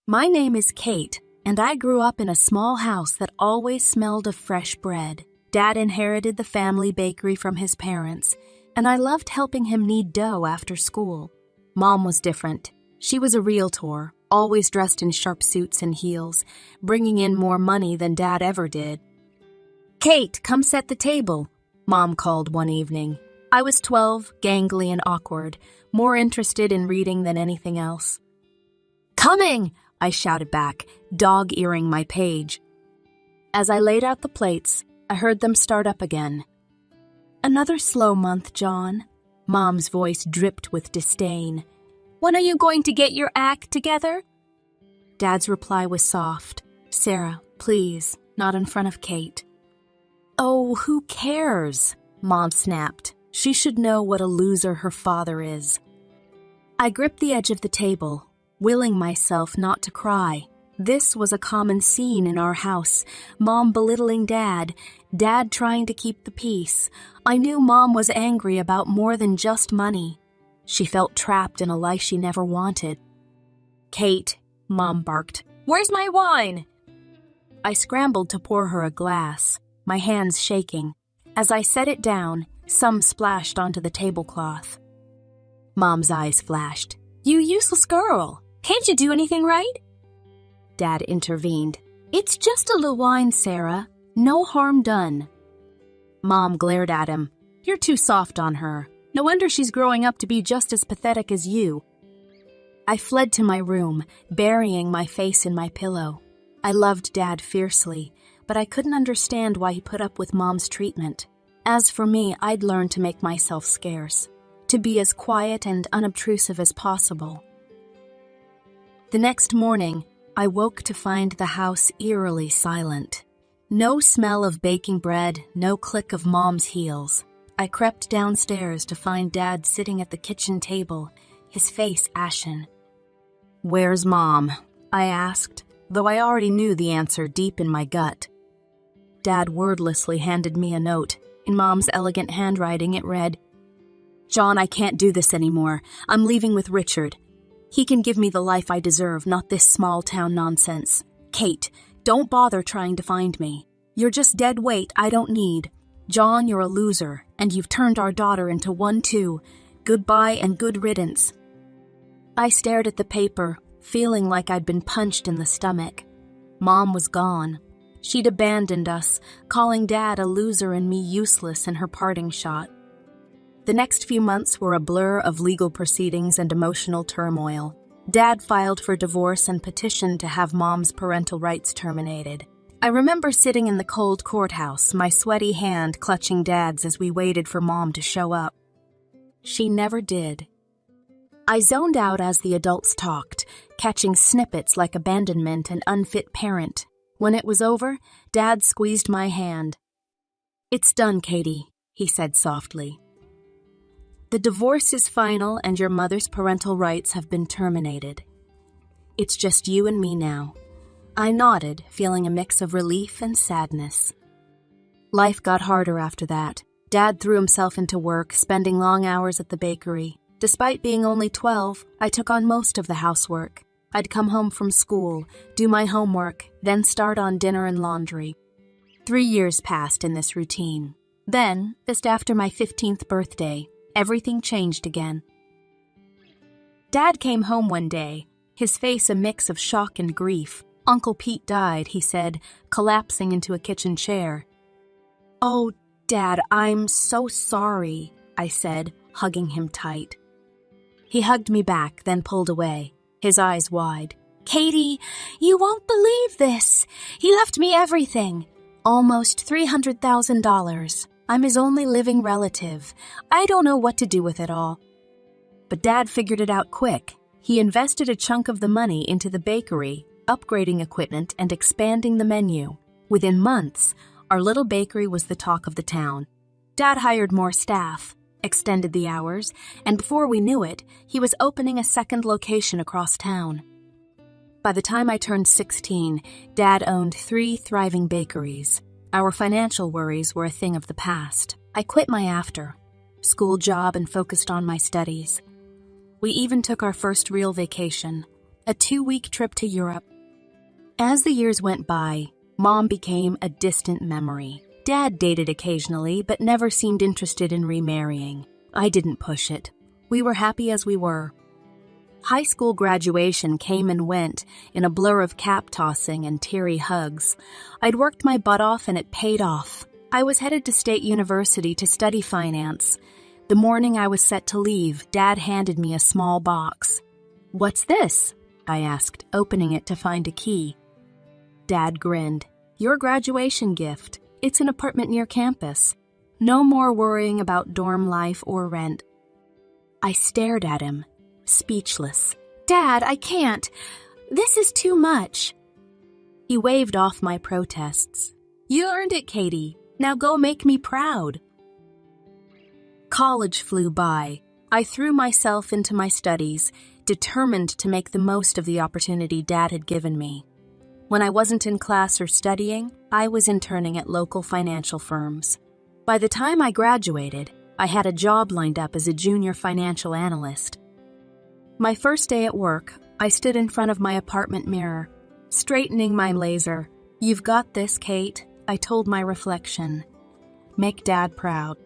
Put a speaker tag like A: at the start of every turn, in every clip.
A: My name is Kate, and I grew up in a small house that always smelled of fresh bread. Dad inherited the family bakery from his parents, and I loved helping him knead dough after school. Mom was different. She was a realtor, always dressed in sharp suits and heels, bringing in more money than Dad ever did. "Kate, come set the table," Mom called one evening. I was 12, gangly and awkward, more interested in reading than anything else. "Coming!" I shouted back, dog-earing my page. As I laid out the plates, I heard them start up again. "Another slow month, John." Mom's voice dripped with disdain. "When are you going to get your act together?" Dad's reply was soft. "Sarah, please, not in front of Kate." "Oh, who cares?" Mom snapped. "She should know what a loser her father is." I gripped the edge of the table, willing myself not to cry. This was a common scene in our house. Mom belittling Dad, Dad trying to keep the peace. I knew Mom was angry about more than just money. She felt trapped in a life she never wanted. "Kate," Mom barked, "where's my wine?" I scrambled to pour her a glass, my hands shaking. As I set it down, some splashed onto the tablecloth. Mom's eyes flashed. "You useless girl! Can't you do anything right?" Dad intervened. "It's just a little wine, Sarah. No harm done." Mom glared at him. "You're too soft on her. No wonder she's growing up to be just as pathetic as you." I fled to my room, burying my face in my pillow. I loved Dad fiercely, but I couldn't understand why he put up with Mom's treatment. As for me, I'd learned to make myself scarce, to be as quiet and unobtrusive as possible. The next morning, I woke to find the house eerily silent. No smell of baking bread, no click of Mom's heels. I crept downstairs to find Dad sitting at the kitchen table, his face ashen. "Where's Mom?" I asked, though I already knew the answer deep in my gut. Dad wordlessly handed me a note. In Mom's elegant handwriting, it read, "John, I can't do this anymore. I'm leaving with Richard. He can give me the life I deserve, not this small-town nonsense. Kate, don't bother trying to find me. You're just dead weight I don't need. John, you're a loser, and you've turned our daughter into one too. Goodbye and good riddance." I stared at the paper, feeling like I'd been punched in the stomach. Mom was gone. She'd abandoned us, calling Dad a loser and me useless in her parting shot. The next few months were a blur of legal proceedings and emotional turmoil. Dad filed for divorce and petitioned to have Mom's parental rights terminated. I remember sitting in the cold courthouse, my sweaty hand clutching Dad's as we waited for Mom to show up. She never did. I zoned out as the adults talked, catching snippets like abandonment and unfit parent. When it was over, Dad squeezed my hand. "It's done, Katie," he said softly. "The divorce is final and your mother's parental rights have been terminated. It's just you and me now." I nodded, feeling a mix of relief and sadness. Life got harder after that. Dad threw himself into work, spending long hours at the bakery. Despite being only 12, I took on most of the housework. I'd come home from school, do my homework, then start on dinner and laundry. 3 years passed in this routine. Then, just after my 15th birthday, everything changed again. Dad came home one day, his face a mix of shock and grief. "Uncle Pete died," he said, collapsing into a kitchen chair. "Oh, Dad, I'm so sorry," I said, hugging him tight. He hugged me back, then pulled away, his eyes wide. "Katie, you won't believe this. He left me everything. Almost $300,000. I'm his only living relative. I don't know what to do with it all." But Dad figured it out quick. He invested a chunk of the money into the bakery, upgrading equipment and expanding the menu. Within months, our little bakery was the talk of the town. Dad hired more staff, extended the hours, and before we knew it, he was opening a second location across town. By the time I turned 16, Dad owned 3 thriving bakeries. Our financial worries were a thing of the past. I quit my school job and focused on my studies. We even took our first real vacation. a 2-week trip to Europe. As the years went by, Mom became a distant memory. Dad dated occasionally, but never seemed interested in remarrying. I didn't push it. We were happy as we were. High school graduation came and went in a blur of cap tossing and teary hugs. I'd worked my butt off and it paid off. I was headed to State University to study finance. The morning I was set to leave, Dad handed me a small box. "What's this?" I asked, opening it to find a key. Dad grinned. "Your graduation gift. It's an apartment near campus. No more worrying about dorm life or rent." I stared at him, speechless. "Dad, I can't. This is too much." He waved off my protests. "You earned it, Katie. Now go make me proud." College flew by. I threw myself into my studies, determined to make the most of the opportunity Dad had given me. When I wasn't in class or studying, I was interning at local financial firms. By the time I graduated, I had a job lined up as a junior financial analyst. My first day at work, I stood in front of my apartment mirror, straightening my laser. "You've got this, Kate," I told my reflection. "Make Dad proud."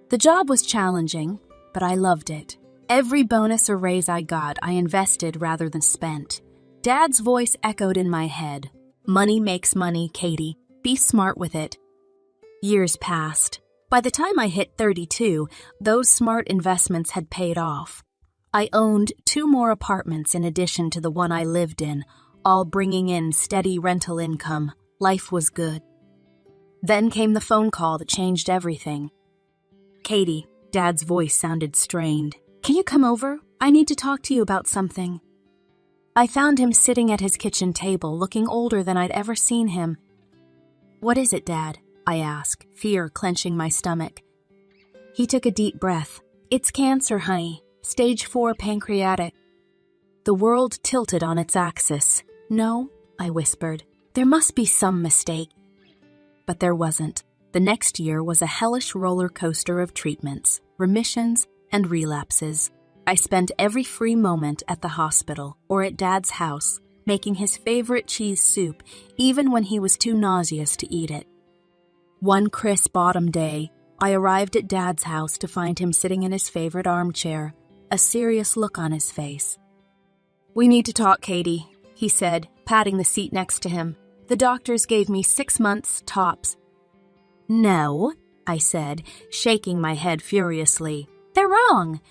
A: The job was challenging, but I loved it. Every bonus or raise I got, I invested rather than spent. Dad's voice echoed in my head. "Money makes money, Katie. Be smart with it." Years passed. By the time I hit 32, those smart investments had paid off. I owned 2 more apartments in addition to the one I lived in, all bringing in steady rental income. Life was good. Then came the phone call that changed everything. "Katie," Dad's voice sounded strained. "Can you come over? I need to talk to you about something." I found him sitting at his kitchen table, looking older than I'd ever seen him. "What is it, Dad?" I asked, fear clenching my stomach. He took a deep breath. "It's cancer, honey. Stage 4 pancreatic." The world tilted on its axis. "No," I whispered. "There must be some mistake." But there wasn't. The next year was a hellish roller coaster of treatments, remissions, and relapses. I spent every free moment at the hospital or at Dad's house, making his favorite cheese soup, even when he was too nauseous to eat it. One crisp autumn day, I arrived at Dad's house to find him sitting in his favorite armchair, a serious look on his face. "We need to talk, Katie," he said, patting the seat next to him. "The doctors gave me 6 months, tops." "No," I said, shaking my head furiously. "They're wrong.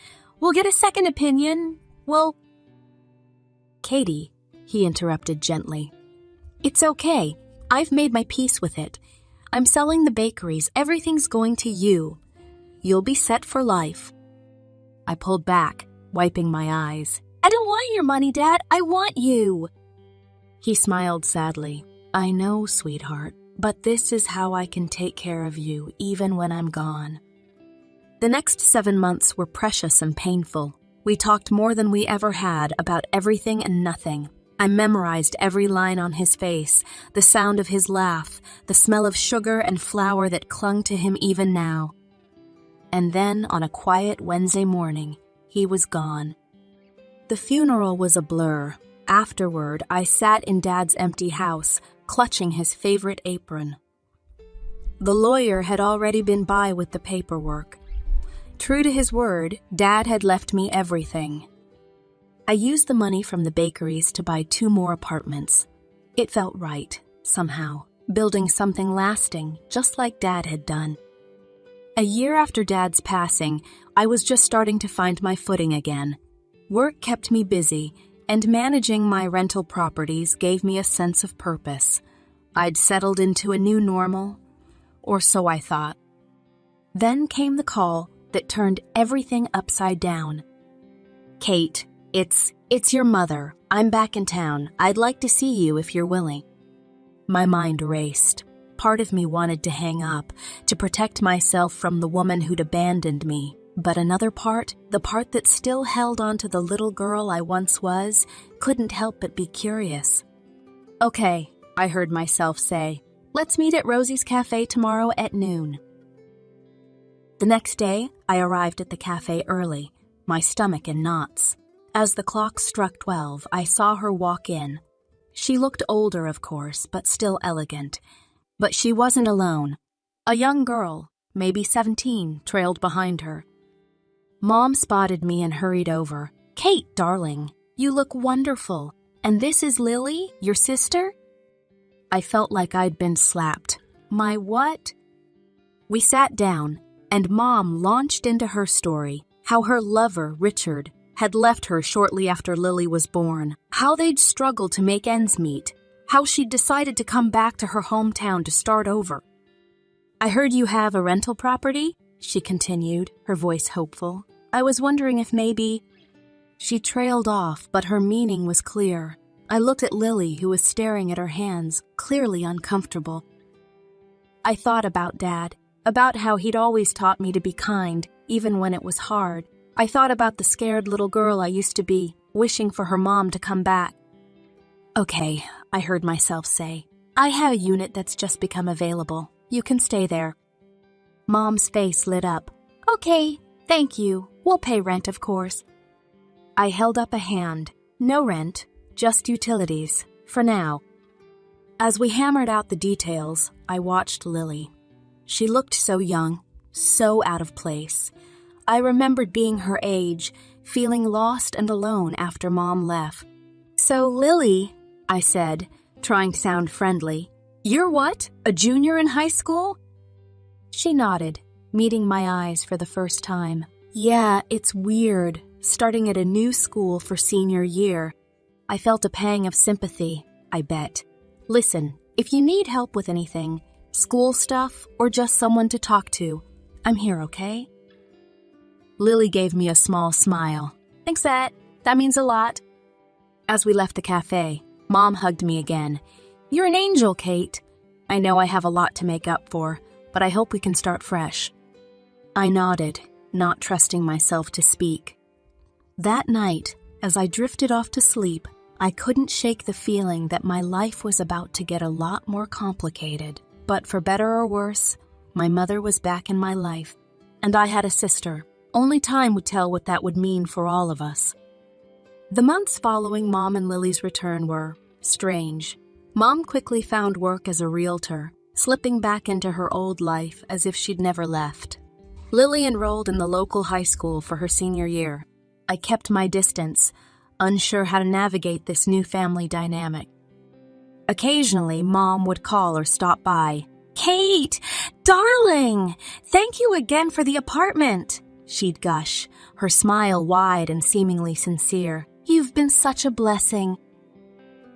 A: We'll get a second opinion. Well—" "Katie," he interrupted gently. "It's okay. I've made my peace with it. I'm selling the bakeries. Everything's going to you. You'll be set for life." I pulled back, wiping my eyes. "I don't want your money, Dad. I want you." He smiled sadly. "I know, sweetheart, but this is how I can take care of you even when I'm gone." The next 7 months were precious and painful. We talked more than we ever had about everything and nothing. I memorized every line on his face, the sound of his laugh, the smell of sugar and flour that clung to him even now. And then, on a quiet Wednesday morning, he was gone. The funeral was a blur. Afterward, I sat in Dad's empty house, clutching his favorite apron. The lawyer had already been by with the paperwork. True to his word, Dad had left me everything. I used the money from the bakeries to buy 2 more apartments. It felt right, somehow, building something lasting, just like Dad had done. A year after Dad's passing, I was just starting to find my footing again. Work kept me busy, and managing my rental properties gave me a sense of purpose. I'd settled into a new normal, or so I thought. Then came the call that turned everything upside down. "Kate, it's your mother. I'm back in town. I'd like to see you if you're willing." My mind raced. Part of me wanted to hang up, to protect myself from the woman who'd abandoned me. But another part, the part that still held on to the little girl I once was, couldn't help but be curious. "Okay," I heard myself say. "Let's meet at Rosie's Cafe tomorrow at noon." The next day, I arrived at the cafe early, my stomach in knots. As the clock struck 12, I saw her walk in. She looked older, of course, but still elegant. But she wasn't alone. A young girl, maybe 17, trailed behind her. Mom spotted me and hurried over. "Kate, darling, you look wonderful. And this is Lily, your sister?" I felt like I'd been slapped. My what? We sat down, and Mom launched into her story, how her lover, Richard, had left her shortly after Lily was born, how they'd struggled to make ends meet, how she'd decided to come back to her hometown to start over. "I heard you have a rental property," she continued, her voice hopeful. "I was wondering if maybe—" She trailed off, but her meaning was clear. I looked at Lily, who was staring at her hands, clearly uncomfortable. I thought about Dad, about how he'd always taught me to be kind, even when it was hard. I thought about the scared little girl I used to be, wishing for her mom to come back. "Okay," I heard myself say. "I have a unit that's just become available. You can stay there." Mom's face lit up. "Okay, thank you. We'll pay rent, of course." I held up a hand. "No rent, just utilities, for now." As we hammered out the details, I watched Lily. She looked so young, so out of place. I remembered being her age, feeling lost and alone after Mom left. "So, Lily," I said, trying to sound friendly, "you're what, a junior in high school?" She nodded, meeting my eyes for the first time. "Yeah, it's weird, starting at a new school for senior year." I felt a pang of sympathy, I bet. "Listen, if you need help with anything, school stuff, or just someone to talk to, I'm here, okay?" Lily gave me a small smile. "Thanks, that means a lot." As we left the cafe, Mom hugged me again. "You're an angel, Kate. I know I have a lot to make up for, but I hope we can start fresh." I nodded, not trusting myself to speak. That night, as I drifted off to sleep, I couldn't shake the feeling that my life was about to get a lot more complicated. But for better or worse, my mother was back in my life, and I had a sister. Only time would tell what that would mean for all of us. The months following Mom and Lily's return were strange. Mom quickly found work as a realtor, slipping back into her old life as if she'd never left. Lily enrolled in the local high school for her senior year. I kept my distance, unsure how to navigate this new family dynamic. Occasionally, Mom would call or stop by. "Kate, darling, thank you again for the apartment," she'd gush, her smile wide and seemingly sincere. "You've been such a blessing."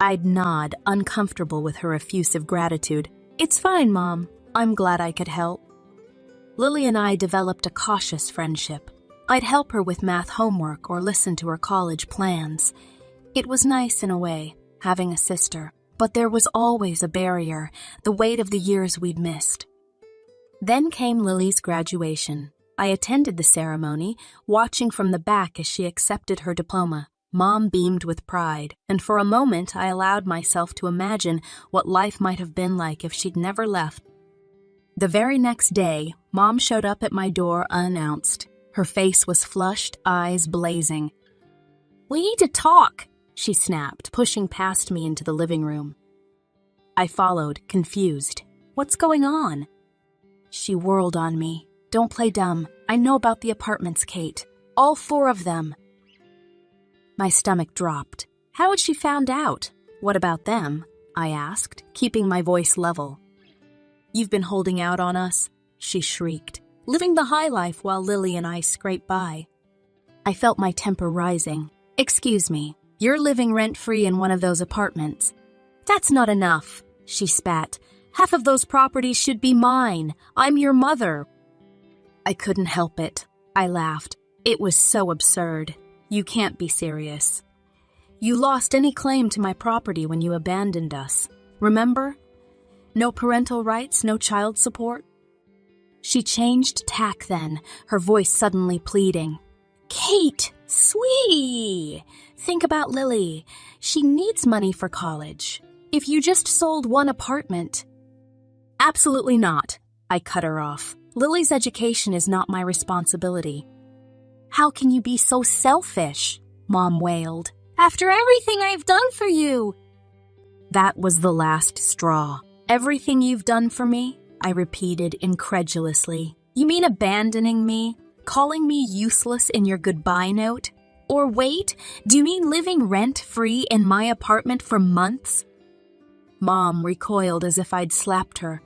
A: I'd nod, uncomfortable with her effusive gratitude. "It's fine, Mom. I'm glad I could help." Lily and I developed a cautious friendship. I'd help her with math homework or listen to her college plans. It was nice in a way, having a sister, but there was always a barrier, the weight of the years we'd missed. Then came Lily's graduation. I attended the ceremony, watching from the back as she accepted her diploma. Mom beamed with pride, and for a moment I allowed myself to imagine what life might have been like if she'd never left. The very next day, Mom showed up at my door unannounced. Her face was flushed, eyes blazing. "We need to talk," she snapped, pushing past me into the living room. I followed, confused. "What's going on?" She whirled on me. "Don't play dumb. I know about the apartments, Kate. All 4 of them." My stomach dropped. How had she found out? "What about them?" I asked, keeping my voice level. "You've been holding out on us?" she shrieked, living the high life while Lily and I scraped by. I felt my temper rising. "Excuse me, you're living rent-free in one of those apartments." "That's not enough," she spat. "Half of those properties should be mine. I'm your mother." I couldn't help it. I laughed. It was so absurd. "You can't be serious. You lost any claim to my property when you abandoned us. Remember? No parental rights, no child support." She changed tack then, her voice suddenly pleading. "Kate, sweetie, think about Lily. She needs money for college. If you just sold one apartment—" "Absolutely not," I cut her off. "Lily's education is not my responsibility." "How can you be so selfish?" Mom wailed. "After everything I've done for you!" That was the last straw. "Everything you've done for me?" I repeated incredulously. "You mean abandoning me? Calling me useless in your goodbye note? Or wait, do you mean living rent-free in my apartment for months?" Mom recoiled as if I'd slapped her.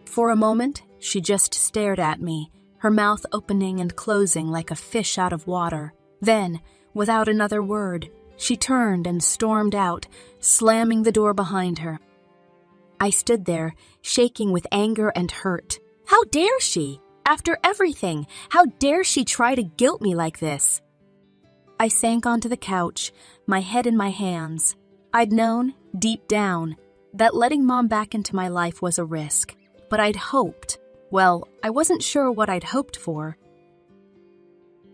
A: For a moment, she just stared at me, her mouth opening and closing like a fish out of water. Then, without another word, she turned and stormed out, slamming the door behind her. I stood there, shaking with anger and hurt. How dare she? After everything, how dare she try to guilt me like this? I sank onto the couch, my head in my hands. I'd known, deep down, that letting Mom back into my life was a risk. But I'd hoped. Well, I wasn't sure what I'd hoped for.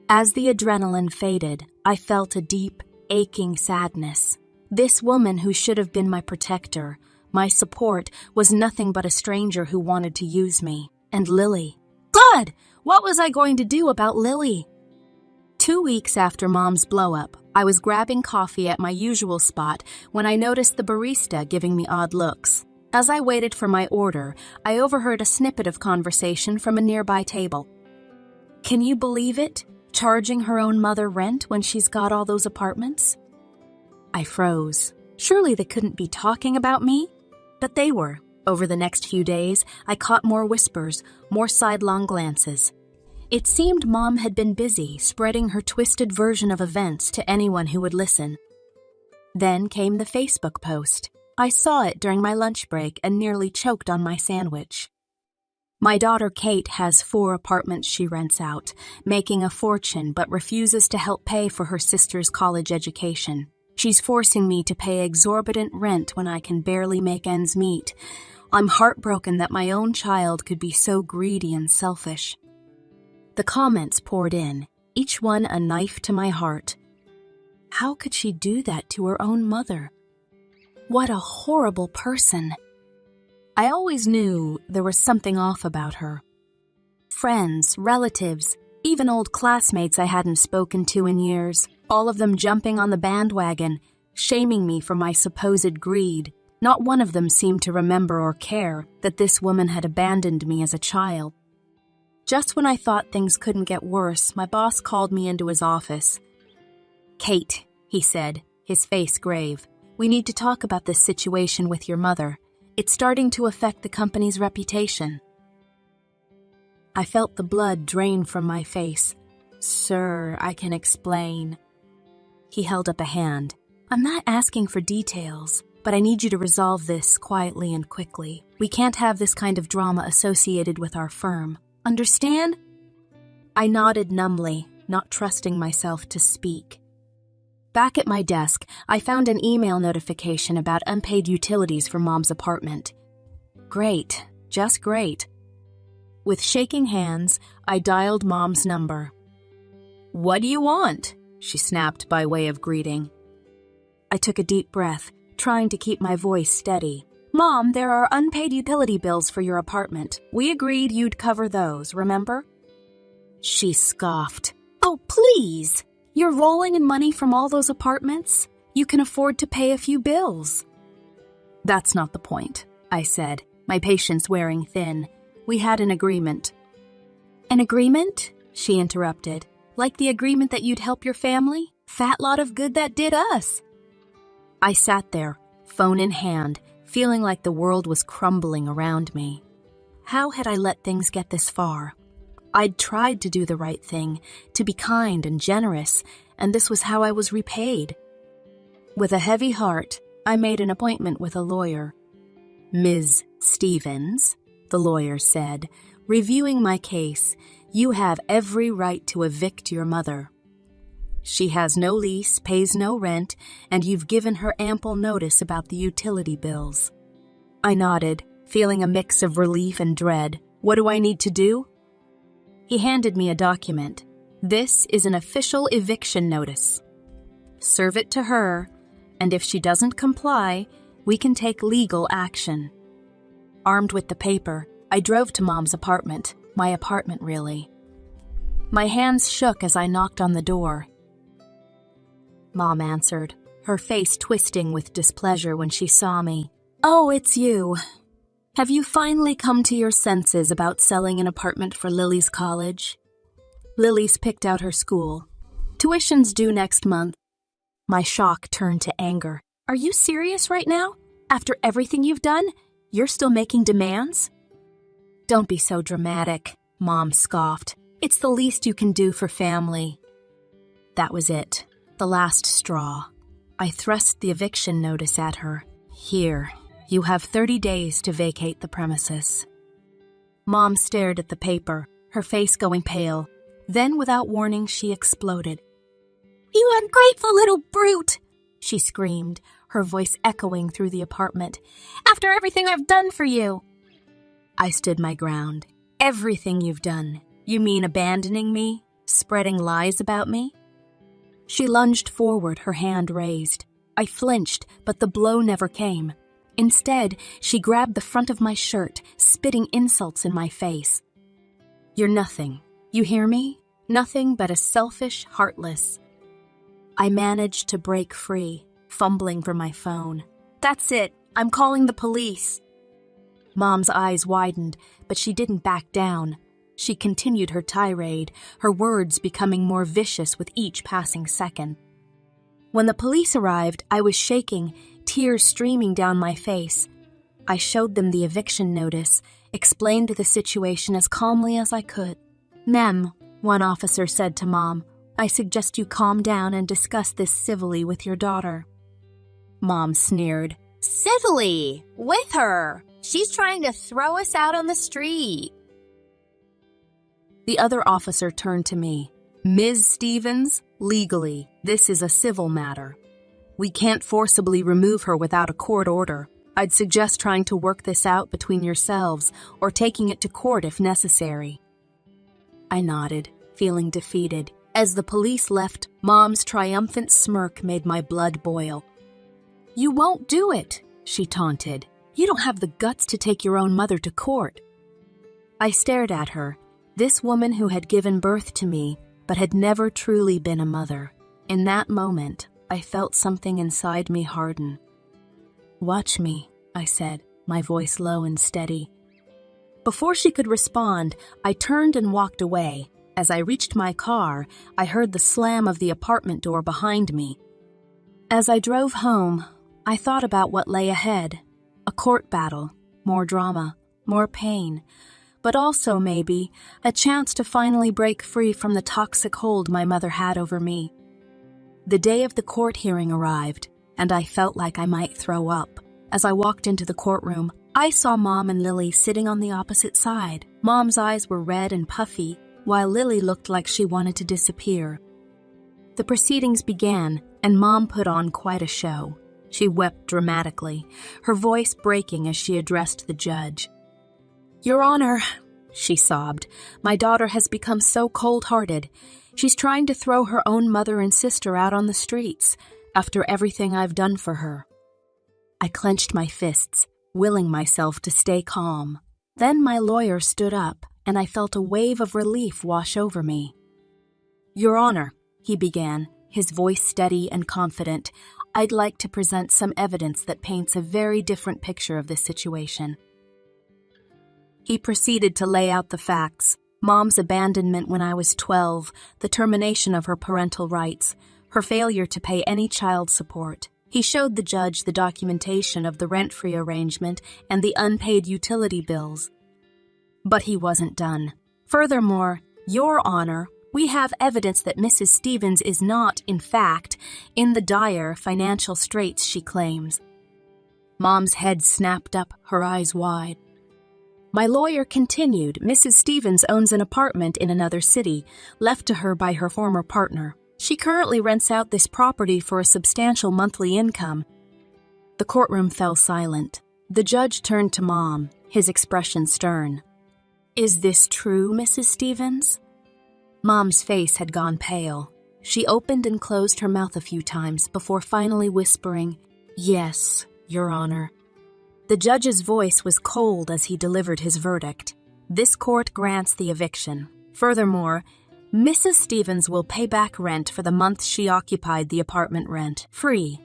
A: As the adrenaline faded, I felt a deep, aching sadness. This woman who should have been my protector, my support, was nothing but a stranger who wanted to use me. And Lily. God! What was I going to do about Lily? 2 weeks after Mom's blow-up, I was grabbing coffee at my usual spot when I noticed the barista giving me odd looks. As I waited for my order, I overheard a snippet of conversation from a nearby table. "Can you believe it? Charging her own mother rent when she's got all those apartments?" I froze. Surely they couldn't be talking about me? But they were. Over the next few days, I caught more whispers, more sidelong glances. It seemed Mom had been busy spreading her twisted version of events to anyone who would listen. Then came the Facebook post. I saw it during my lunch break and nearly choked on my sandwich. My daughter Kate has 4 apartments she rents out, making a fortune but refuses to help pay for her sister's college education. She's forcing me to pay exorbitant rent when I can barely make ends meet. I'm heartbroken that my own child could be so greedy and selfish. The comments poured in, each one a knife to my heart. How could she do that to her own mother? What a horrible person. I always knew there was something off about her. Friends, relatives, even old classmates I hadn't spoken to in years, all of them jumping on the bandwagon, shaming me for my supposed greed. Not one of them seemed to remember or care that this woman had abandoned me as a child. Just when I thought things couldn't get worse, my boss called me into his office. "Kate," he said, his face grave, "we need to talk about this situation with your mother. It's starting to affect the company's reputation." I felt the blood drain from my face. "Sir, I can explain." He held up a hand. "I'm not asking for details, but I need you to resolve this quietly and quickly. We can't have this kind of drama associated with our firm. Understand?" I nodded numbly, not trusting myself to speak. Back at my desk, I found an email notification about unpaid utilities for Mom's apartment. Great, just great. With shaking hands, I dialed Mom's number. "What do you want?" she snapped by way of greeting. I took a deep breath, trying to keep my voice steady. "Mom, there are unpaid utility bills for your apartment. We agreed you'd cover those, remember?" She scoffed. "Oh, please! You're rolling in money from all those apartments? You can afford to pay a few bills." "That's not the point," I said, my patience wearing thin. "We had an agreement." "An agreement?" she interrupted. "Like the agreement that you'd help your family? Fat lot of good that did us." I sat there, phone in hand, feeling like the world was crumbling around me. How had I let things get this far? I'd tried to do the right thing, to be kind and generous, and this was how I was repaid. With a heavy heart, I made an appointment with a lawyer. "Ms. Stevens," the lawyer said, reviewing my case, "you have every right to evict your mother. She has no lease, pays no rent, and you've given her ample notice about the utility bills." I nodded, feeling a mix of relief and dread. "What do I need to do?" He handed me a document. "This is an official eviction notice. Serve it to her, and if she doesn't comply, we can take legal action." Armed with the paper, I drove to Mom's apartment, my apartment really. My hands shook as I knocked on the door. Mom answered, her face twisting with displeasure when she saw me. "Oh, it's you. Have you finally come to your senses about selling an apartment for Lily's college?" Lily's picked out her school. Tuition's due next month. My shock turned to anger. "Are you serious right now? After everything you've done, you're still making demands?" "Don't be so dramatic," Mom scoffed. "It's the least you can do for family." That was it, the last straw. I thrust the eviction notice at her. "Here, you have 30 days to vacate the premises." Mom stared at the paper, her face going pale. Then, without warning, she exploded. "You ungrateful little brute!" she screamed, her voice echoing through the apartment. "After everything I've done for you!" I stood my ground. "Everything you've done? You mean abandoning me? Spreading lies about me?" She lunged forward, her hand raised. I flinched, but the blow never came. Instead, she grabbed the front of my shirt, spitting insults in my face. "You're nothing. You hear me? Nothing but a selfish, heartless." I managed to break free, fumbling for my phone. "That's it. I'm calling the police." Mom's eyes widened, but she didn't back down. She continued her tirade, her words becoming more vicious with each passing second. When the police arrived, I was shaking, tears streaming down my face. I showed them the eviction notice, explained the situation as calmly as I could. "Ma'am," one officer said to Mom, "I suggest you calm down and discuss this civilly with your daughter." Mom sneered. "Civilly? With her? She's trying to throw us out on the street." The other officer turned to me. "Ms. Stevens, legally, this is a civil matter. We can't forcibly remove her without a court order. I'd suggest trying to work this out between yourselves or taking it to court if necessary." I nodded, feeling defeated. As the police left, Mom's triumphant smirk made my blood boil. "You won't do it," she taunted. "You don't have the guts to take your own mother to court." I stared at her, this woman who had given birth to me, but had never truly been a mother. In that moment, I felt something inside me harden. "Watch me," I said, my voice low and steady. Before she could respond, I turned and walked away. As I reached my car, I heard the slam of the apartment door behind me. As I drove home, I thought about what lay ahead. A court battle, more drama, more pain, but also, maybe, a chance to finally break free from the toxic hold my mother had over me. The day of the court hearing arrived, and I felt like I might throw up. As I walked into the courtroom, I saw Mom and Lily sitting on the opposite side. Mom's eyes were red and puffy, while Lily looked like she wanted to disappear. The proceedings began, and Mom put on quite a show. She wept dramatically, her voice breaking as she addressed the judge. "Your Honor," she sobbed, "my daughter has become so cold-hearted. She's trying to throw her own mother and sister out on the streets after everything I've done for her." I clenched my fists, willing myself to stay calm. Then my lawyer stood up, and I felt a wave of relief wash over me. "Your Honor," he began, his voice steady and confident, "I'd like to present some evidence that paints a very different picture of this situation." He proceeded to lay out the facts: Mom's abandonment when I was 12, the termination of her parental rights, her failure to pay any child support. He showed the judge the documentation of the rent-free arrangement and the unpaid utility bills. But he wasn't done. "Furthermore, Your Honor, we have evidence that Mrs. Stevens is not, in fact, in the dire financial straits she claims." Mom's head snapped up, her eyes wide. My lawyer continued, "Mrs. Stevens owns an apartment in another city, left to her by her former partner. She currently rents out this property for a substantial monthly income." The courtroom fell silent. The judge turned to Mom, his expression stern. "Is this true, Mrs. Stevens?" Mom's face had gone pale. She opened and closed her mouth a few times before finally whispering, "Yes, Your Honor." The judge's voice was cold as he delivered his verdict. "This court grants the eviction. Furthermore, Mrs. Stevens will pay back rent for the month she occupied the apartment rent, free.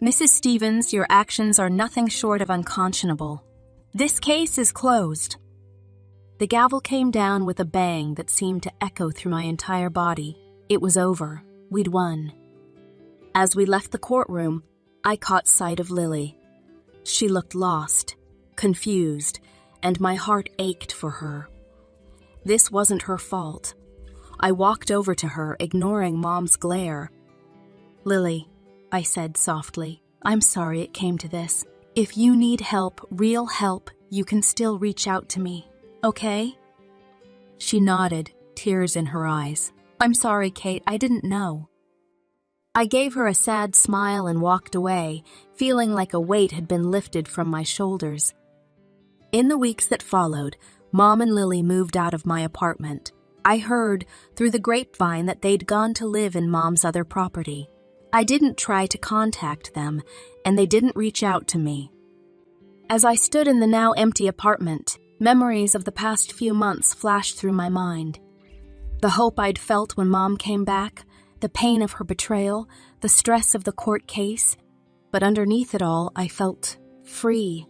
A: Mrs. Stevens, your actions are nothing short of unconscionable. This case is closed. The gavel came down with a bang that seemed to echo through my entire body. It was over. We'd won. As we left the courtroom, I caught sight of Lily. She looked lost, confused, and my heart ached for her. This wasn't her fault. I walked over to her, ignoring Mom's glare. "Lily," I said softly, "I'm sorry it came to this. If you need help, real help, you can still reach out to me, okay?" She nodded, tears in her eyes. "I'm sorry, Kate, I didn't know." I gave her a sad smile and walked away, feeling like a weight had been lifted from my shoulders. In the weeks that followed, Mom and Lily moved out of my apartment. I heard through the grapevine that they'd gone to live in Mom's other property. I didn't try to contact them, and they didn't reach out to me. As I stood in the now empty apartment, memories of the past few months flashed through my mind. The hope I'd felt when Mom came back, the pain of her betrayal, the stress of the court case. But underneath it all, I felt free.